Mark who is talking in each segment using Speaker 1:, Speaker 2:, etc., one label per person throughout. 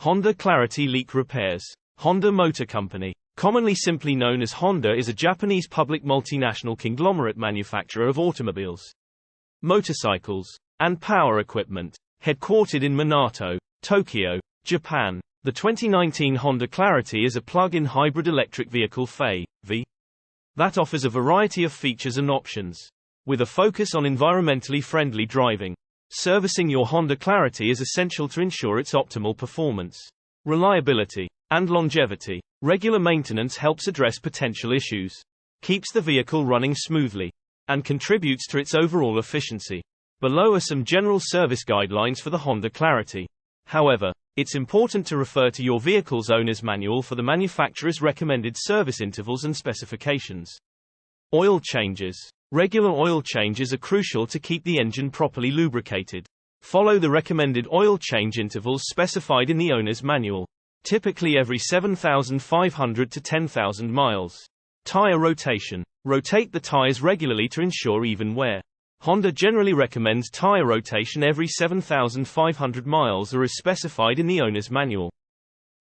Speaker 1: Honda Clarity Leak Repairs. Honda Motor Company, commonly simply known as Honda, is a Japanese public multinational conglomerate manufacturer of automobiles, motorcycles, and power equipment, headquartered in Minato, Tokyo, Japan. The 2019 Honda Clarity is a plug-in hybrid electric vehicle (FEV) that offers a variety of features and options, with a focus on environmentally friendly driving. Servicing your Honda Clarity is essential to ensure its optimal performance, reliability, and longevity. Regular maintenance helps address potential issues, keeps the vehicle running smoothly, and contributes to its overall efficiency. Below are some general service guidelines for the Honda Clarity. However, it's important to refer to your vehicle's owner's manual for the manufacturer's recommended service intervals and specifications. Oil changes. Regular oil changes are crucial to keep the engine properly lubricated. Follow the recommended oil change intervals specified in the owner's manual, typically every 7,500 to 10,000 miles. Tire rotation. Rotate the tires regularly to ensure even wear. Honda generally recommends tire rotation every 7,500 miles or as specified in the owner's manual.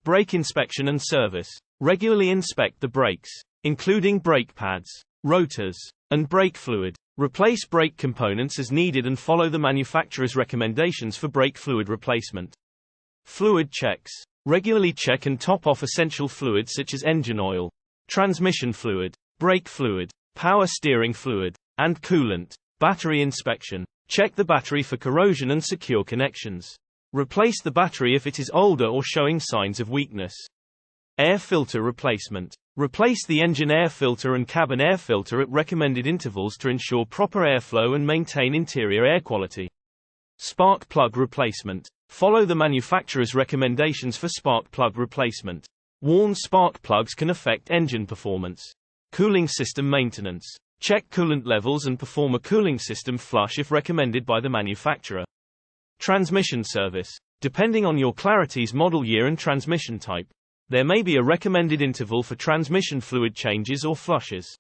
Speaker 1: Brake inspection and service. Regularly inspect the brakes, including brake pads, rotors, and brake fluid. Replace brake components as needed and follow the manufacturer's recommendations for brake fluid replacement. Fluid checks. Regularly check and top off essential fluids such as engine oil, transmission fluid, brake fluid, power steering fluid, and coolant. Battery inspection. Check the battery for corrosion and secure connections. Replace the battery if it is older or showing signs of weakness. Air filter replacement. Replace the engine air filter and cabin air filter at recommended intervals to ensure proper airflow and maintain interior air quality. Spark plug replacement. Follow the manufacturer's recommendations for spark plug replacement. Worn spark plugs can affect engine performance. Cooling system maintenance. Check coolant levels and perform a cooling system flush if recommended by the manufacturer. Transmission service. Depending on your Clarity's model year and transmission type, there may be a recommended interval for transmission fluid changes or flushes.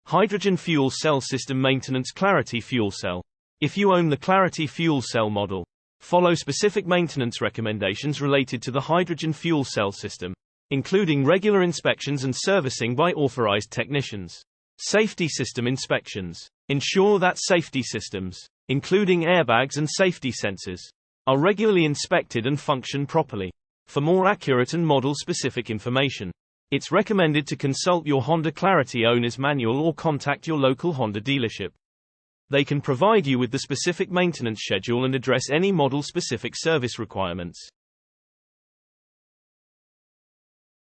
Speaker 1: Hydrogen fuel cell system maintenance. Clarity fuel cell. If you own the Clarity fuel cell model, follow specific maintenance recommendations related to the hydrogen fuel cell system, including regular inspections and servicing by authorized technicians. Safety system inspections. Ensure that safety systems, including airbags and safety sensors, are regularly inspected and function properly. For more accurate and model-specific information, it's recommended to consult your Honda Clarity owner's manual or contact your local Honda dealership. They can provide you with the specific maintenance schedule and address any model-specific service requirements.